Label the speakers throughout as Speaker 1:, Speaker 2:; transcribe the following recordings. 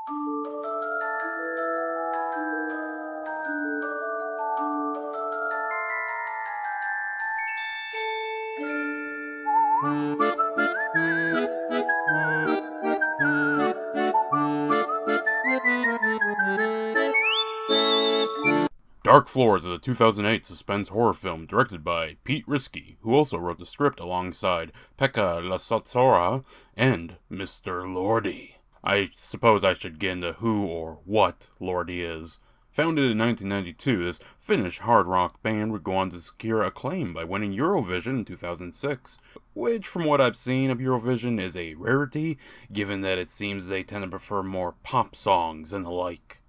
Speaker 1: Dark Floors is a 2008 suspense horror film directed by Pete Risky, who also wrote the script alongside Pekka Lasatsora and Mr. Lordi. I suppose I should get into who or what Lordi is. Founded in 1992, this Finnish hard rock band would go on to secure acclaim by winning Eurovision in 2006, which from what I've seen of Eurovision is a rarity, given that it seems they tend to prefer more pop songs and the like.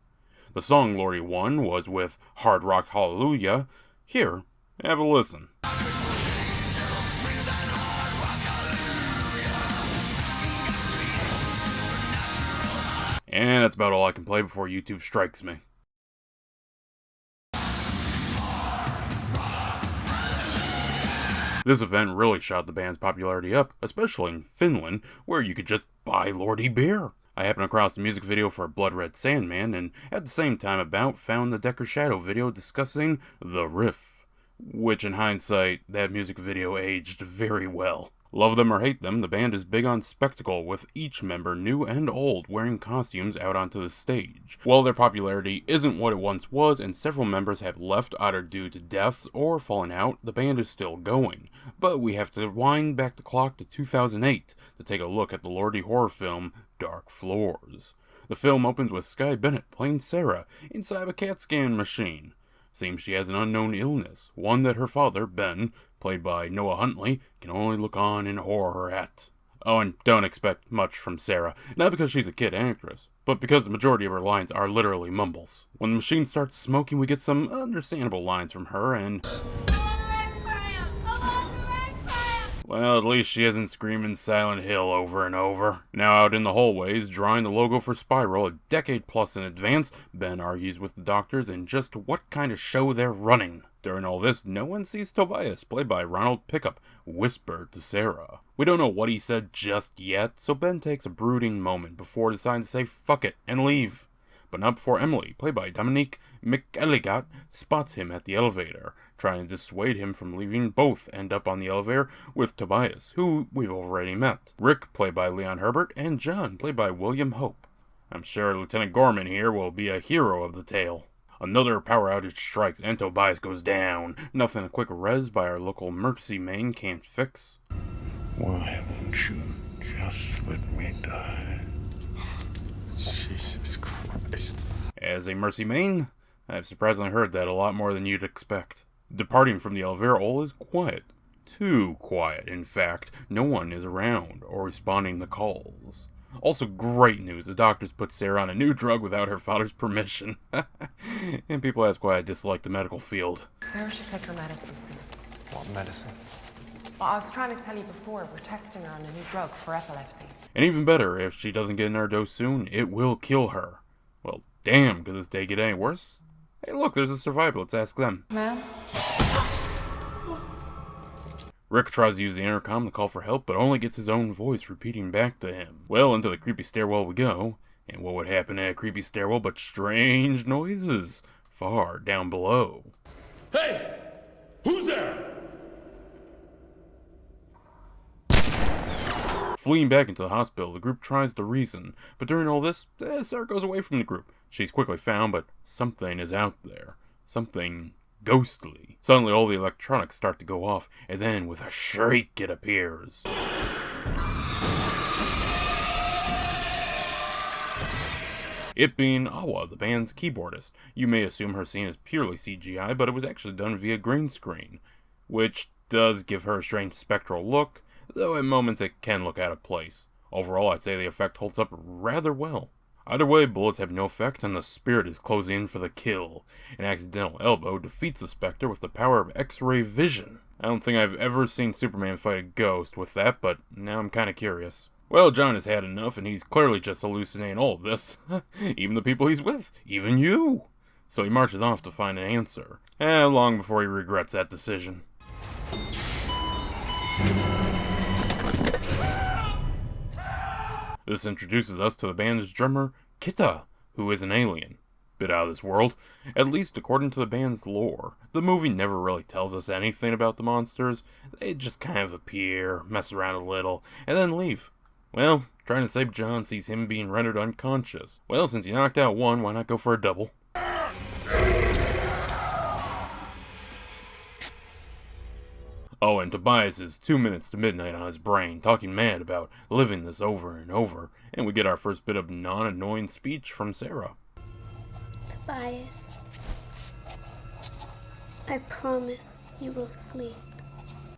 Speaker 1: The song Lordi won was with Hard Rock Hallelujah. Here, have a listen. And that's about all I can play before YouTube strikes me. This event really shot the band's popularity up, especially in Finland, where you could just buy Lordi beer. I happened across the music video for Blood Red Sandman, and at the same time found the Decker Shadow video discussing The Riff, which in hindsight, that music video aged very well. Love them or hate them, the band is big on spectacle, with each member, new and old, wearing costumes out onto the stage. While their popularity isn't what it once was, and several members have left either due to deaths or falling out, the band is still going. But we have to wind back the clock to 2008 to take a look at the Lordi horror film, Dark Floors. The film opens with Skye Bennett playing Sarah inside a CAT scan machine. Seems she has an unknown illness, one that her father, Ben, played by Noah Huntley, can only look on in horror at. Oh, and don't expect much from Sarah, not because she's a kid actress, but because the majority of her lines are literally mumbles. When the machine starts smoking, we get some understandable lines from her, and well, at least she isn't screaming Silent Hill over and over. Now out in the hallways, drawing the logo for Spiral a decade plus in advance, Ben argues with the doctors in just what kind of show they're running. During all this, no one sees Tobias, played by Ronald Pickup, whisper to Sarah. We don't know what he said just yet, so Ben takes a brooding moment before deciding to say fuck it and leave. But not before Emily, played by Dominique McElligott, spots him at the elevator. Trying to dissuade him from leaving, both end up on the elevator with Tobias, who we've already met. Rick, played by Leon Herbert, and John, played by William Hope. I'm sure Lieutenant Gorman here will be a hero of the tale. Another power outage strikes and Tobias goes down. Nothing a quick res by our local Mercy Main can't fix.
Speaker 2: Why won't you just let me die? Jesus Christ.
Speaker 1: As a Mercy Main, I've surprisingly heard that a lot more than you'd expect. Departing from the elevator, all is quiet. Too quiet, in fact. No one is around or responding to calls. Also great news, the doctors put Sarah on a new drug without her father's permission. And people ask why I dislike the medical field.
Speaker 3: Sarah should take her medicine soon.
Speaker 2: What medicine?
Speaker 3: Well, I was trying to tell you before, we're testing her on a new drug for epilepsy.
Speaker 1: And even better, if she doesn't get in her dose soon, it will kill her. Well, damn, could this day get any worse? Hey look, there's a survivor, let's ask them.
Speaker 3: Ma'am?
Speaker 1: Rick tries to use the intercom to call for help, but only gets his own voice repeating back to him. Well, into the creepy stairwell we go, and what would happen in a creepy stairwell but strange noises far down below.
Speaker 4: Hey! Who's there?
Speaker 1: Fleeing back into the hospital, the group tries to reason, but during all this, Sarah goes away from the group. She's quickly found, but something is out there. Something ghostly. Suddenly all the electronics start to go off, and then with a shriek it appears. It being Awa, the band's keyboardist. You may assume her scene is purely CGI, but it was actually done via green screen, which does give her a strange spectral look, though at moments it can look out of place. Overall, I'd say the effect holds up rather well. Either way, bullets have no effect, and the spirit is closing in for the kill. An accidental elbow defeats the Spectre with the power of X-ray vision. I don't think I've ever seen Superman fight a ghost with that, but now I'm kinda curious. Well, John has had enough, and he's clearly just hallucinating all of this. Even the people he's with. Even you! So he marches off to find an answer. Long before he regrets that decision. This introduces us to the band's drummer, Kita, who is an alien. Bit out of this world, at least according to the band's lore. The movie never really tells us anything about the monsters. They just kind of appear, mess around a little, and then leave. Well, trying to save John sees him being rendered unconscious. Well, since you knocked out one, why not go for a double? Oh, and Tobias is 2 minutes to midnight on his brain, talking mad about living this over and over, and we get our first bit of non-annoying speech from Sarah.
Speaker 5: Tobias, I promise you will sleep.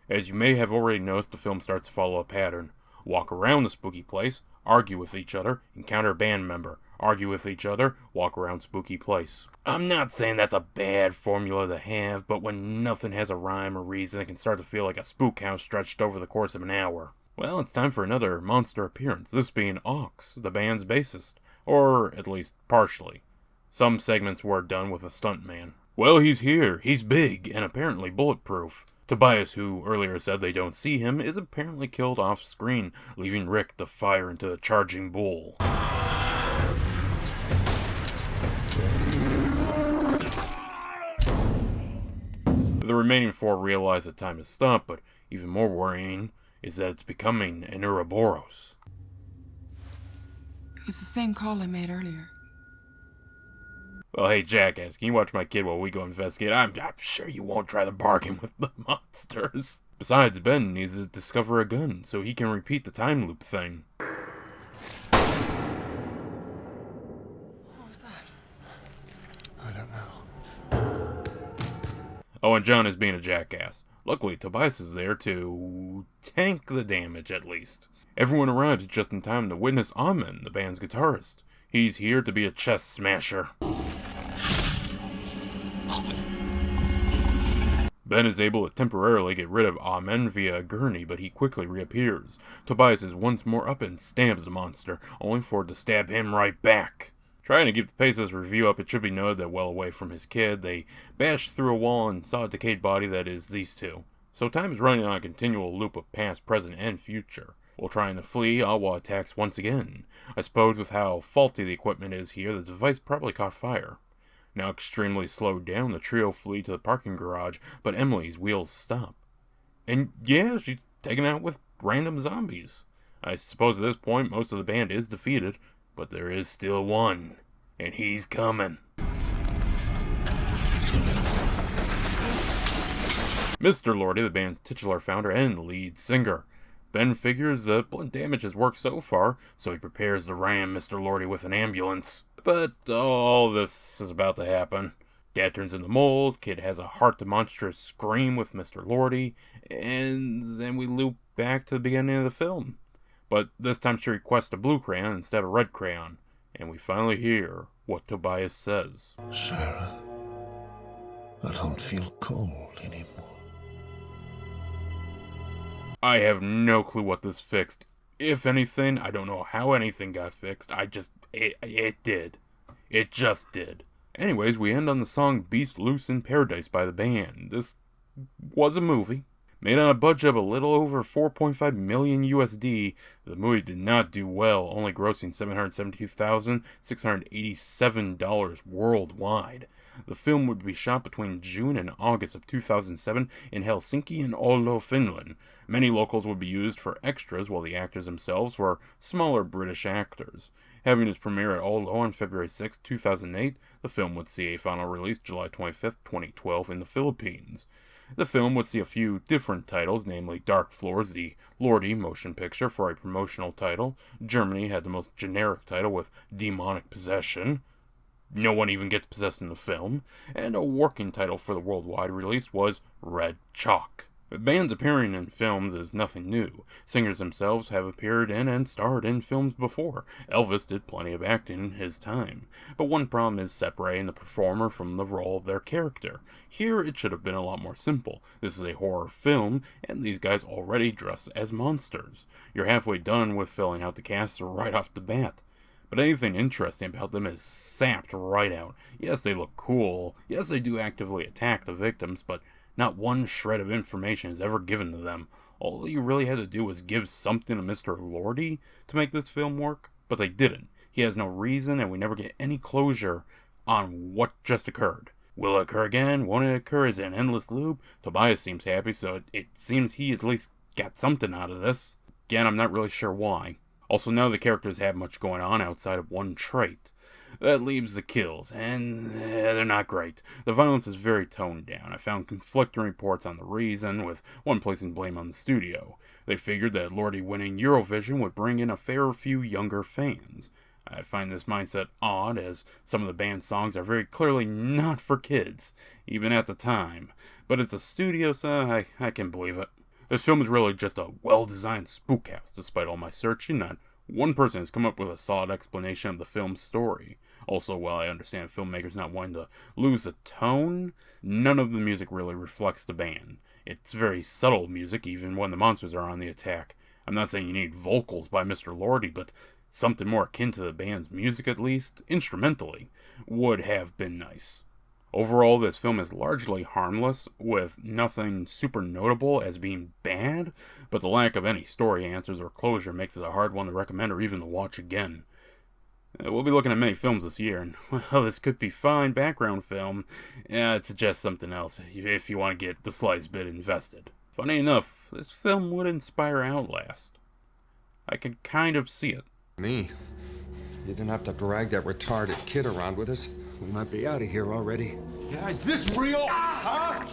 Speaker 1: As you may have already noticed, the film starts to follow a pattern. Walk around the spooky place, argue with each other, encounter a band member, argue with each other, walk around spooky place. I'm not saying that's a bad formula to have, but when nothing has a rhyme or reason, it can start to feel like a spook house stretched over the course of an hour. Well, it's time for another monster appearance, this being Ox, the band's bassist. Or, at least, partially. Some segments were done with a stuntman. Well, he's here, he's big, and apparently bulletproof. Tobias, who earlier said they don't see him, is apparently killed off screen, leaving Rick to fire into the charging bull. The remaining four realize that time has stopped, but even more worrying is that it's becoming an Ouroboros.
Speaker 6: It was the same call I made earlier.
Speaker 1: Well, hey, jackass, can you watch my kid while we go investigate? I'm sure you won't try to bargain with the monsters. Besides, Ben needs to discover a gun so he can repeat the time loop thing.
Speaker 6: What was that?
Speaker 2: I don't know.
Speaker 1: Oh, and John is being a jackass. Luckily, Tobias is there to tank the damage, at least. Everyone arrives just in time to witness Amen, the band's guitarist. He's here to be a chest smasher. Ben is able to temporarily get rid of Amen via a gurney, but he quickly reappears. Tobias is once more up and stabs the monster, only for it to stab him right back. Trying to keep the pace of this review up, it should be noted that well away from his kid, they bashed through a wall and saw a decayed body that is these two. So time is running on a continual loop of past, present, and future. While trying to flee, Awa attacks once again. I suppose with how faulty the equipment is here, the device probably caught fire. Now extremely slowed down, the trio flee to the parking garage, but Emily's wheels stop. And yeah, she's taken out with random zombies. I suppose at this point, most of the band is defeated, but there is still one, and he's coming. Mr. Lordi, the band's titular founder and lead singer. Ben figures that blunt damage has worked so far, so he prepares to ram Mr. Lordi with an ambulance. But all this is about to happen. Dad turns in the mold, kid has a heart-to-monstrous scream with Mr. Lordi, and then we loop back to the beginning of the film. But this time she requests a blue crayon instead of a red crayon, and we finally hear what Tobias says.
Speaker 2: Sarah, I don't feel cold anymore.
Speaker 1: I have no clue what this fixed. If anything, I don't know how anything got fixed. It did. It just did. Anyways, we end on the song Beast Loose in Paradise by the band. This was a movie. Made on a budget of a little over 4.5 million USD, the movie did not do well, only grossing $772,687 worldwide. The film would be shot between June and August of 2007 in Helsinki and Oulu, Finland. Many locals would be used for extras, while the actors themselves were smaller British actors. Having its premiere at Oulu on February 6, 2008, the film would see a final release July 25, 2012 in the Philippines. The film would see a few different titles, namely Dark Floors, the Lordi motion picture for a promotional title. Germany had the most generic title with Demonic Possession. No one even gets possessed in the film. And a working title for the worldwide release was Red Chalk. Bands appearing in films is nothing new. Singers themselves have appeared in and starred in films before. Elvis did plenty of acting in his time. But one problem is separating the performer from the role of their character. Here it should have been a lot more simple. This is a horror film, and these guys already dress as monsters. You're halfway done with filling out the cast right off the bat. But anything interesting about them is sapped right out. Yes, they look cool. Yes, they do actively attack the victims, but not one shred of information is ever given to them. All you really had to do was give something to Mr. Lordi to make this film work, but they didn't. he has no reason, and we never get any closure on what just occurred. Will it occur again? Won't it occur? Is it an endless loop? Tobias seems happy, so it seems he at least got something out of this. Again, I'm not really sure why. Also, none of the characters have much going on outside of one trait. That leaves the kills, and they're not great. The violence is very toned down. I found conflicting reports on the reason, with one placing blame on the studio. They figured that Lordi winning Eurovision would bring in a fair few younger fans. I find this mindset odd, as some of the band's songs are very clearly not for kids, even at the time. But it's a studio, so I can believe it. This film is really just a well-designed spook house. Despite all my searching, not one person has come up with a solid explanation of the film's story. Also, while I understand filmmakers not wanting to lose a tone, none of the music really reflects the band. It's very subtle music, even when the monsters are on the attack. I'm not saying you need vocals by Mr. Lordi, but something more akin to the band's music, at least, instrumentally, would have been nice. Overall, this film is largely harmless, with nothing super notable as being bad, but the lack of any story answers or closure makes it a hard one to recommend or even to watch again. We'll be looking at many films this year, and, well, this could be fine background film. I'd suggest something else if you want to get the slightest bit invested. Funny enough, this film would inspire Outlast. I could kind of see it.
Speaker 7: Me? You didn't have to drag that retarded kid around with us. We might be out of here already.
Speaker 4: Yeah, is this real? Huh?